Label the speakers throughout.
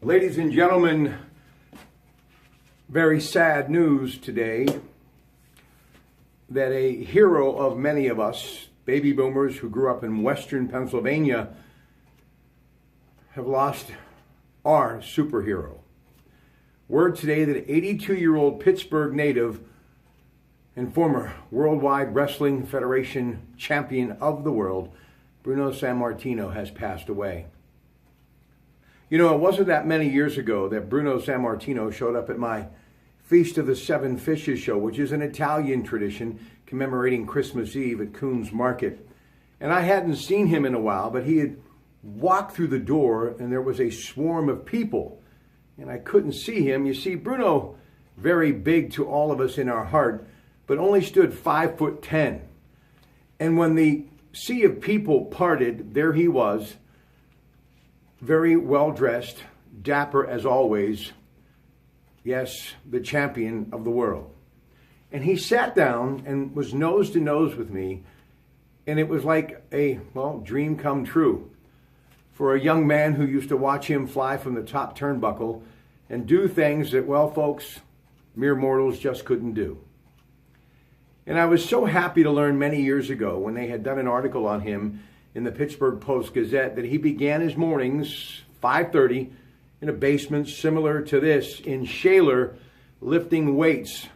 Speaker 1: Ladies and gentlemen, very sad news today that a hero of many of us, baby boomers who grew up in Western Pennsylvania, have lost our superhero. Word today that 82-year-old Pittsburgh native and former Worldwide Wrestling Federation champion of the world, Bruno Sammartino, has passed away. You know, it wasn't that many years ago that Bruno Sammartino showed up at my Feast of the Seven Fishes show, which is an Italian tradition commemorating Christmas Eve at Coons Market. And I hadn't seen him in a while, but he had walked through the door and there was a swarm of people. And I couldn't see him. You see, Bruno, very big to all of us in our heart, but only stood 5'10". And when the sea of people parted, there he was, very well-dressed, dapper as always. Yes, the champion of the world. And he sat down and was nose to nose with me, and it was like a, dream come true for a young man who used to watch him fly from the top turnbuckle and do things that, folks, mere mortals just couldn't do. And I was so happy to learn many years ago when they had done an article on him in the Pittsburgh Post-Gazette that he began his mornings, 5:30, in a basement similar to this in Shaler, lifting weights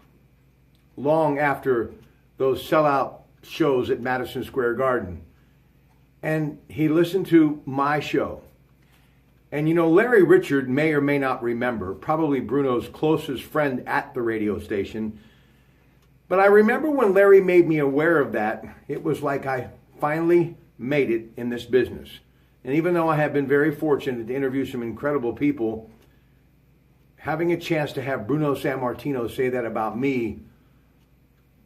Speaker 1: long after those sellout shows at Madison Square Garden. And he listened to my show. And you know, Larry Richard may or may not remember, probably Bruno's closest friend at the radio station. But I remember when Larry made me aware of that, it was like I finally made it in this business. And even though I have been very fortunate to interview some incredible people, having a chance to have Bruno Sammartino say that about me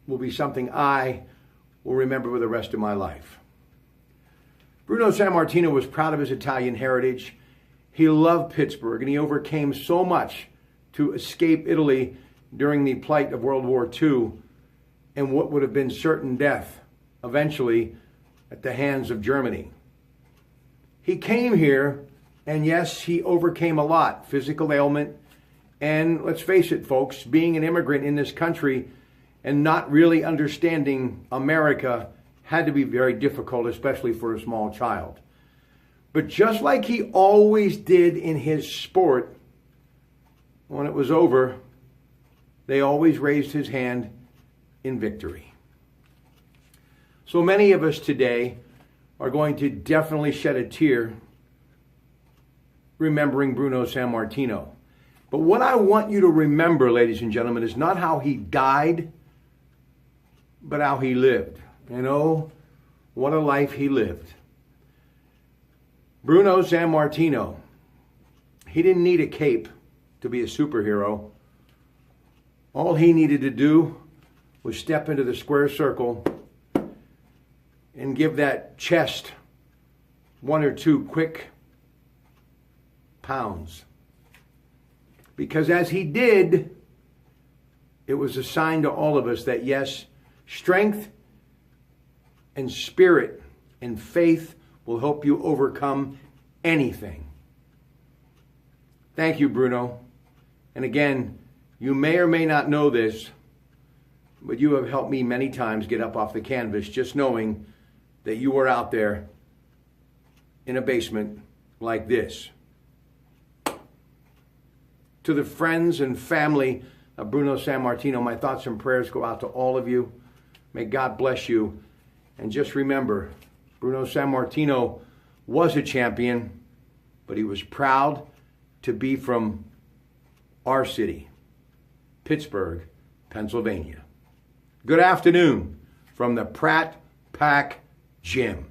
Speaker 1: will be something I will remember for the rest of my life. Bruno Sammartino was proud of his Italian heritage. He loved Pittsburgh, and he overcame so much to escape Italy during the plight of World War II and what would have been certain death eventually at the hands of Germany. He came here, and yes, he overcame a lot, physical ailment, and let's face it, folks, being an immigrant in this country and not really understanding America had to be very difficult, especially for a small child. But just like he always did in his sport, when it was over, they always raised his hand in victory. So many of us today are going to definitely shed a tear remembering Bruno Sammartino. But what I want you to remember, ladies and gentlemen, is not how he died, but how he lived. And oh, what a life he lived. Bruno Sammartino, he didn't need a cape to be a superhero. All he needed to do was step into the square circle and give that chest one or two quick pounds. Because as he did, it was a sign to all of us that yes, strength and spirit and faith will help you overcome anything. Thank you, Bruno. And again, you may or may not know this, but you have helped me many times get up off the canvas just knowing that you were out there in a basement like this. To the friends and family of Bruno Sammartino, my thoughts and prayers go out to all of you. May God bless you. And just remember, Bruno Sammartino was a champion, but he was proud to be from our city, Pittsburgh, Pennsylvania. Good afternoon from the Pratte Gym.